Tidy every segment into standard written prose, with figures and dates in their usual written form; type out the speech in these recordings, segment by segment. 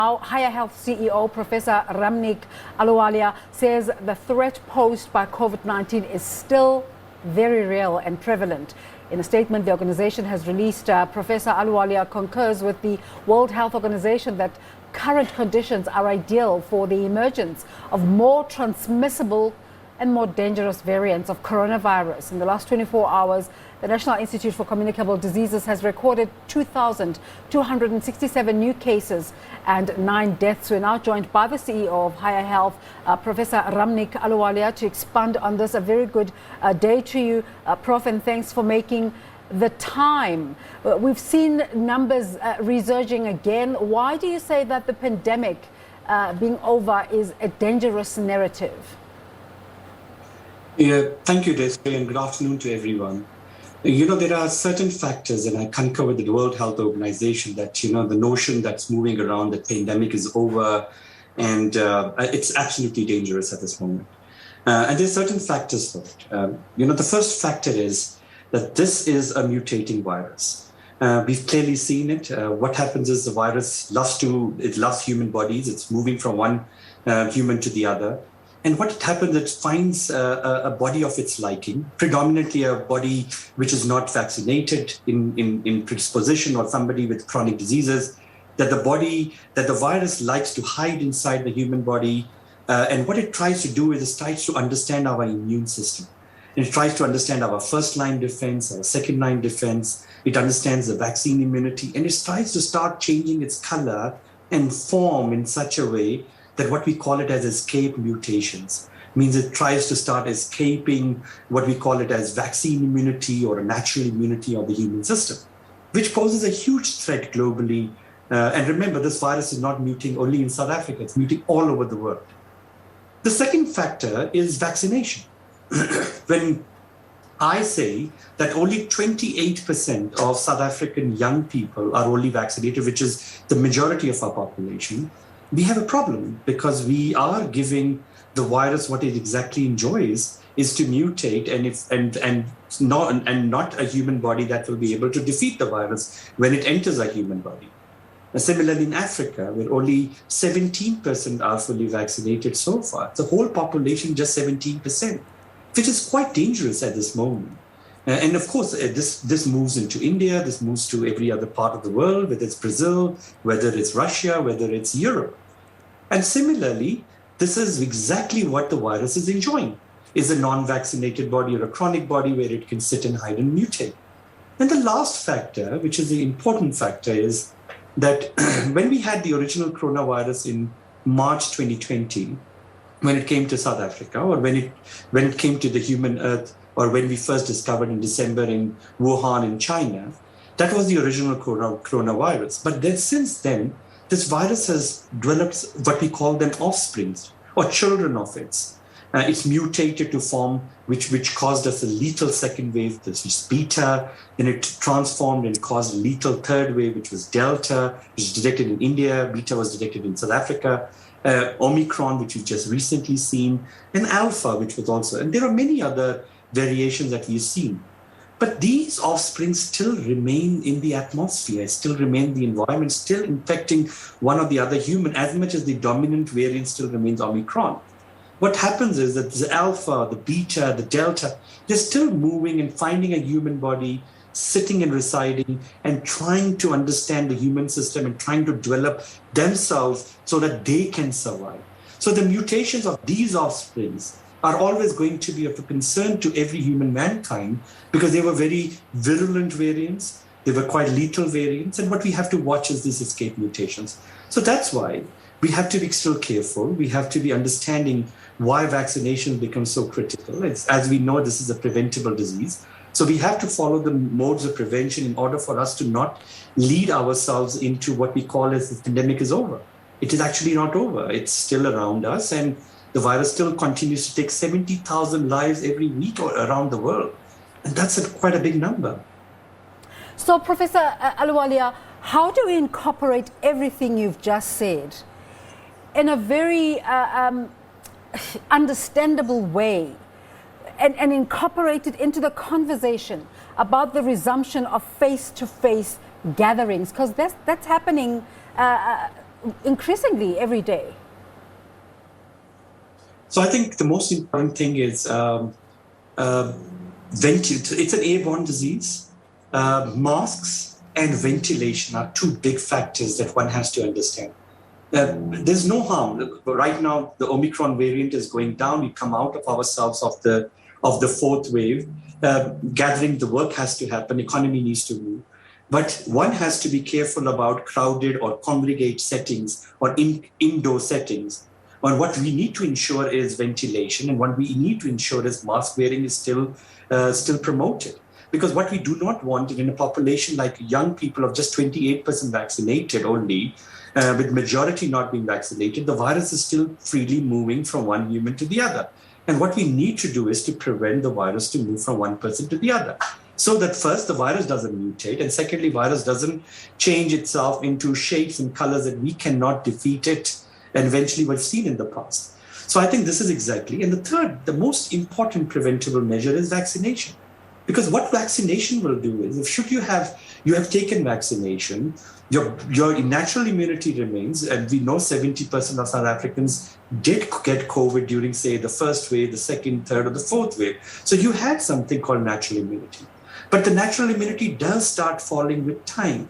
Now, Higher Health CEO Professor Ramneek Ahluwalia says the threat posed by COVID-19 is still very real and prevalent. In a statement, the organization has released. Professor Ahluwalia concurs with the World Health Organization that current conditions are ideal for the emergence of more transmissible and more dangerous variants of coronavirus. In the last 24 hours, the National Institute for Communicable Diseases has recorded 2,267 new cases and 9 deaths. We're now joined by the CEO of Higher Health, Professor Ramneek Ahluwalia, to expand on this. A very good day to you, Prof, and thanks for making the time. We've seen numbers resurging again. Why do you say that the pandemic being over is a dangerous narrative? Yeah, thank you, Desiree, and good afternoon to everyone. You know, there are certain factors, and I concur with the World Health Organization that, you know, the notion that's moving around that pandemic is over and it's absolutely dangerous at this moment. And there's certain factors for it. You know, the first factor is that this is a mutating virus. We've clearly seen it. What happens is the virus loves human bodies. It's moving from one human to the other. And what happens, it finds a body of its liking, predominantly a body which is not vaccinated in predisposition, or somebody with chronic diseases, that the virus likes to hide inside the human body. And what it tries to do is it tries to understand our immune system. It tries to understand our first line defense, our second line defense. It understands the vaccine immunity, and it tries to start changing its color and form in such a way that what we call it as escape mutations means it tries to start escaping what we call it as vaccine immunity or a natural immunity of the human system, which poses a huge threat globally. And remember, this virus is not mutating only in South Africa, it's mutating all over the world. The second factor is vaccination. When I say that only 28% of South African young people are only vaccinated, which is the majority of our population, we have a problem, because we are giving the virus what it exactly enjoys is to mutate and not a human body that will be able to defeat the virus when it enters a human body. Similarly, in Africa, where only 17% are fully vaccinated so far, the whole population just 17%, which is quite dangerous at this moment. And of course, this moves into India, this moves to every other part of the world, whether it's Brazil, whether it's Russia, whether it's Europe. And similarly, this is exactly what the virus is enjoying, is a non-vaccinated body or a chronic body where it can sit and hide and mutate. And the last factor, which is the important factor, is that when we had the original coronavirus in March 2020, when it came to South Africa, or when it came to the human earth, or when we first discovered in December in Wuhan in China, that was the original coronavirus. But then since then, this virus has developed what we call them offsprings or children of it. It's mutated to form which caused us a lethal second wave, this is beta, then it transformed and caused a lethal third wave, which was delta, which was detected in India, beta was detected in South Africa, Omicron, which we've just recently seen, and alpha, which was also, and there are many other variations that we've seen. But these offsprings still remain in the atmosphere, still remain in the environment, still infecting one or the other human, as much as the dominant variant still remains Omicron. What happens is that the alpha, the beta, the delta, they're still moving and finding a human body, sitting and residing, and trying to understand the human system and trying to develop themselves so that they can survive. So the mutations of these offsprings are always going to be of a concern to every human mankind, because they were very virulent variants, they were quite lethal variants, and what we have to watch is these escape mutations. So that's why we have to be still careful. We have to be understanding why vaccination becomes so critical. As we know, this is a preventable disease. So we have to follow the modes of prevention in order for us to not lead ourselves into what we call as the pandemic is over. It is actually not over. It's still around us, and the virus still continues to take 70,000 lives every week around the world. And that's quite a big number. So, Professor Ahluwalia, how do we incorporate everything you've just said in a very understandable way and incorporate it into the conversation about the resumption of face-to-face gatherings? Because that's happening increasingly every day? So I think the most important thing is it's an airborne disease. Masks and ventilation are two big factors that one has to understand. There's no harm. Right now, the Omicron variant is going down. We come out of ourselves of the fourth wave. Gathering, the work has to happen. Economy needs to move. But one has to be careful about crowded or congregate settings or indoor settings. And what we need to ensure is ventilation, and what we need to ensure is mask wearing is still promoted. Because what we do not want in a population like young people of just 28% vaccinated only, with majority not being vaccinated, the virus is still freely moving from one human to the other. And what we need to do is to prevent the virus to move from one person to the other. So that first, the virus doesn't mutate, and secondly, virus doesn't change itself into shapes and colors that we cannot defeat it, and eventually what's seen in the past. So I think this is exactly. And the third, the most important preventable measure is vaccination. Because what vaccination will do is, if you have taken vaccination, your natural immunity remains, and we know 70% of South Africans did get COVID during, say, the first wave, the second, third, or the fourth wave. So you had something called natural immunity. But the natural immunity does start falling with time.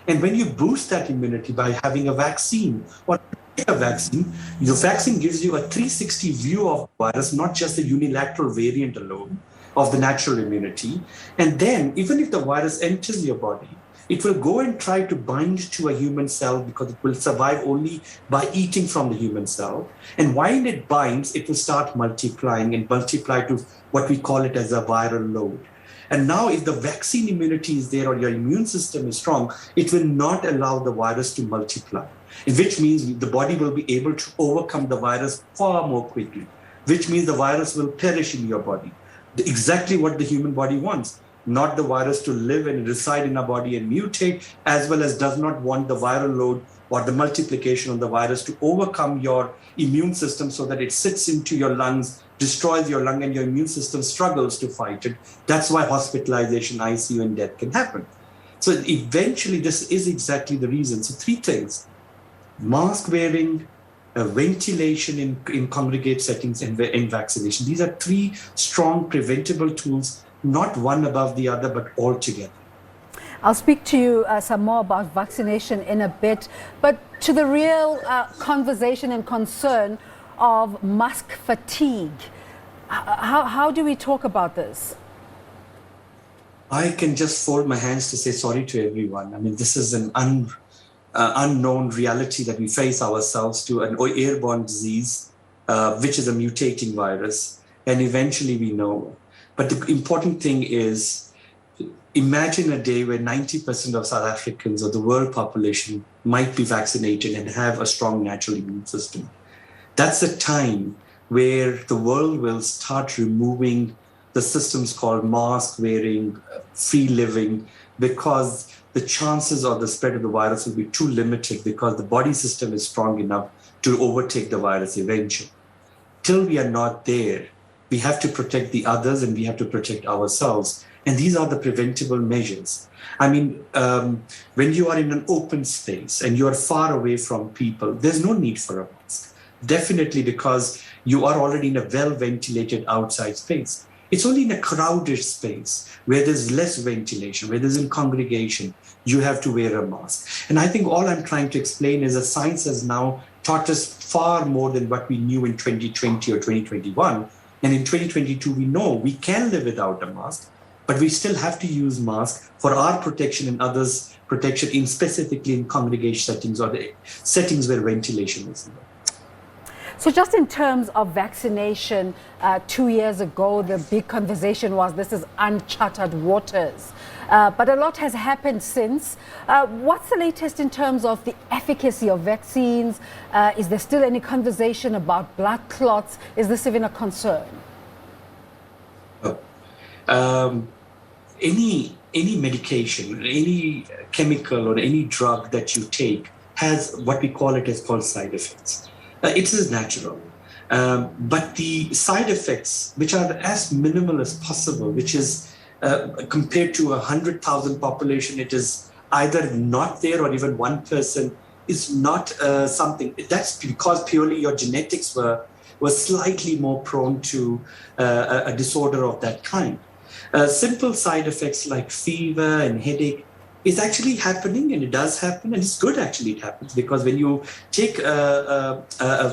And when you boost that immunity by having a vaccine or a vaccine, the vaccine gives you a 360 view of the virus, not just the unilateral variant alone of the natural immunity. And then, even if the virus enters your body, it will go and try to bind to a human cell because it will survive only by eating from the human cell. And while it binds, it will start multiplying and multiply to what we call it as a viral load. And now if the vaccine immunity is there or your immune system is strong, it will not allow the virus to multiply, which means the body will be able to overcome the virus far more quickly, which means the virus will perish in your body. Exactly what the human body wants, not the virus to live and reside in our body and mutate, as well as does not want the viral load or the multiplication of the virus to overcome your immune system so that it sits into your lungs, destroys your lung, and your immune system struggles to fight it. That's why hospitalization, ICU, and death can happen. So eventually, this is exactly the reason. So three things: mask wearing, ventilation in congregate settings, and vaccination. These are three strong preventable tools, not one above the other, but all together. I'll speak to you some more about vaccination in a bit, but to the real conversation and concern of Musk fatigue. How do we talk about this? I can just fold my hands to say sorry to everyone. I mean, this is an unknown reality that we face ourselves to, an airborne disease, which is a mutating virus, and eventually we know. But the important thing is, imagine a day where 90% of South Africans or the world population might be vaccinated and have a strong natural immune system. That's a time where the world will start removing the systems called mask wearing, free living, because the chances of the spread of the virus will be too limited because the body system is strong enough to overtake the virus eventually. Till we are not there, we have to protect the others and we have to protect ourselves. And these are the preventable measures. I mean, when you are in an open space and you are far away from people, there's no need for a mask. Definitely, because you are already in a well-ventilated outside space. It's only in a crowded space where there's less ventilation, where there's in congregation, you have to wear a mask. And I think all I'm trying to explain is that science has now taught us far more than what we knew in 2020 or 2021. And in 2022, we know we can live without a mask, but we still have to use masks for our protection and others' protection, in specifically in congregation settings or the settings where ventilation is involved. So just in terms of vaccination, 2 years ago, the big conversation was this is uncharted waters. But a lot has happened since. What's the latest in terms of the efficacy of vaccines? Is there still any conversation about blood clots? Is this even a concern? Any medication, any chemical or any drug that you take has what we call it as called side effects. It is natural. But the side effects, which are as minimal as possible, which is compared to 100,000 population, it is either not there or even one person is not something, that's because purely your genetics were slightly more prone to a disorder of that kind. Simple side effects like fever and headache is actually happening, and it does happen, and it's good actually it happens, because when you take a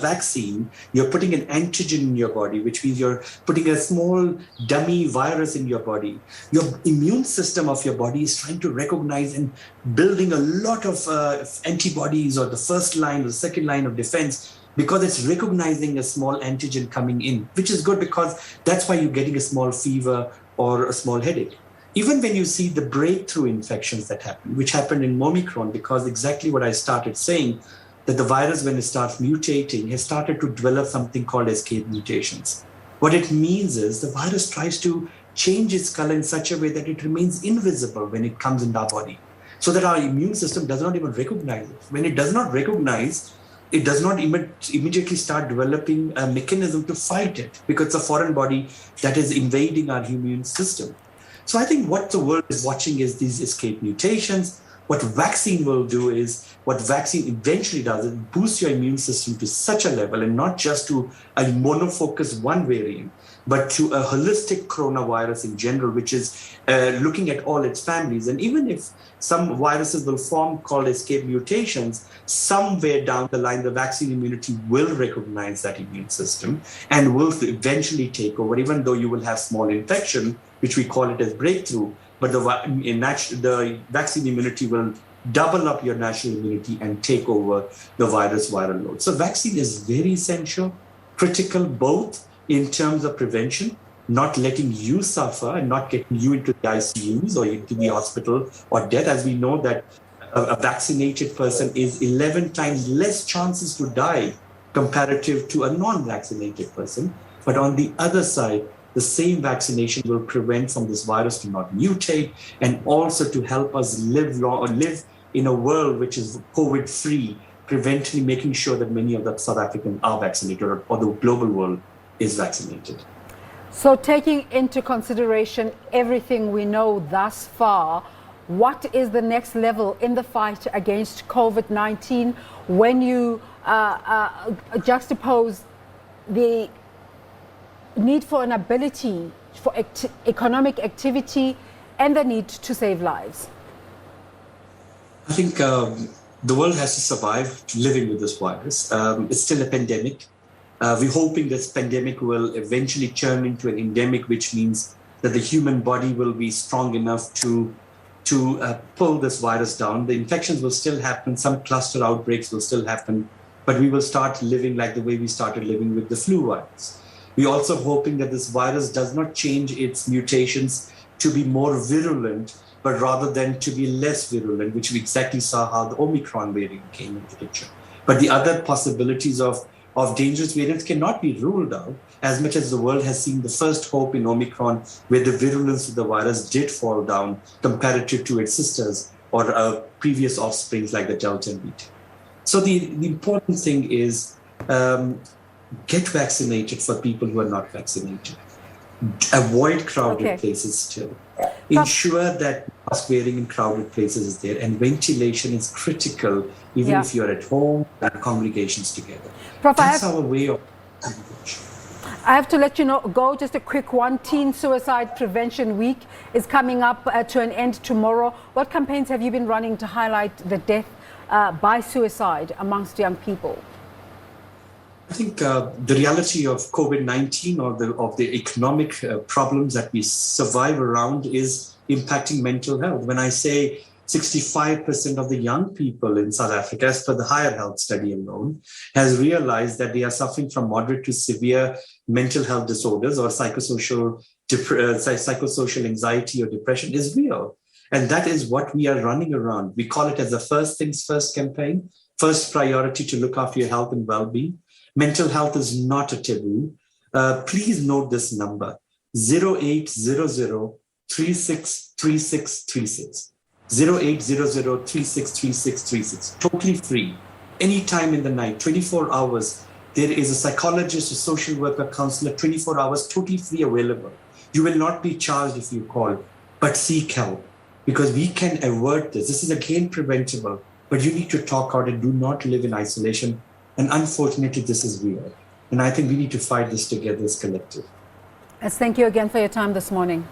vaccine, you're putting an antigen in your body, which means you're putting a small dummy virus in your body. Your immune system of your body is trying to recognize and building a lot of antibodies, or the first line or the second line of defense, because it's recognizing a small antigen coming in, which is good, because that's why you're getting a small fever or a small headache. Even when you see the breakthrough infections that happen, which happened in Omicron, because exactly what I started saying, that the virus, when it starts mutating, has started to develop something called escape mutations. What it means is the virus tries to change its color in such a way that it remains invisible when it comes into our body, so that our immune system does not even recognize it. When it does not recognize, it does not immediately start developing a mechanism to fight it, because it's a foreign body that is invading our immune system. So I think what the world is watching is these escape mutations. What vaccine will do is, what vaccine eventually does, it boosts your immune system to such a level, and not just to a monofocus one variant, but to a holistic coronavirus in general, which is looking at all its families. And even if some viruses will form called escape mutations, somewhere down the line, the vaccine immunity will recognize that immune system and will eventually take over, even though you will have small infection, which we call it as breakthrough, but the vaccine immunity will double up your natural immunity and take over the viral load. So vaccine is very essential, critical, both in terms of prevention, not letting you suffer and not getting you into the ICUs or into the hospital or death. As we know that a vaccinated person is 11 times less chances to die comparative to a non-vaccinated person. But on the other side, the same vaccination will prevent from this virus to not mutate, and also to help us live in a world which is COVID-free, preventing, making sure that many of the South Africans are vaccinated, or the global world is vaccinated. So taking into consideration everything we know thus far, what is the next level in the fight against COVID-19 when you juxtapose the need for an ability for economic activity and the need to save lives? I think the world has to survive living with this virus. It's still a pandemic. We're hoping this pandemic will eventually turn into an endemic, which means that the human body will be strong enough to pull this virus down. The infections will still happen. Some cluster outbreaks will still happen, but we will start living like the way we started living with the flu virus. We're also hoping that this virus does not change its mutations to be more virulent, but rather than to be less virulent, which we exactly saw how the Omicron variant came into the picture. But the other possibilities of dangerous variants cannot be ruled out, as much as the world has seen the first hope in Omicron, where the virulence of the virus did fall down comparative to its sisters or previous offsprings like the Delta and Beta. So the important thing is get vaccinated for people who are not vaccinated. Avoid crowded places still. Ensure that mask wearing in crowded places is there, and ventilation is critical, even if you're at home and congregations together. Prof, that's our way of communication. I have to let you know, go just a quick one. Teen Suicide Prevention Week is coming up to an end tomorrow. What campaigns have you been running to highlight the death by suicide amongst young people? I think the reality of COVID-19 or of the economic problems that we survive around is impacting mental health. When I say 65% of the young people in South Africa, as per the Higher Health Study alone, has realized that they are suffering from moderate to severe mental health disorders, or psychosocial anxiety or depression is real. And that is what we are running around. We call it as a First Things First campaign, first priority to look after your health and well-being. Mental health is not a taboo. Please note this number, 0800-363636. 0800-363636. Totally free. Anytime in the night, 24 hours. There is a psychologist, a social worker, counselor, 24 hours, totally free available. You will not be charged if you call, but seek help, because we can avert this. This is again preventable. but you need to talk out and do not live in isolation. And unfortunately, this is real. And I think we need to fight this together as collective. Thank you again for your time this morning.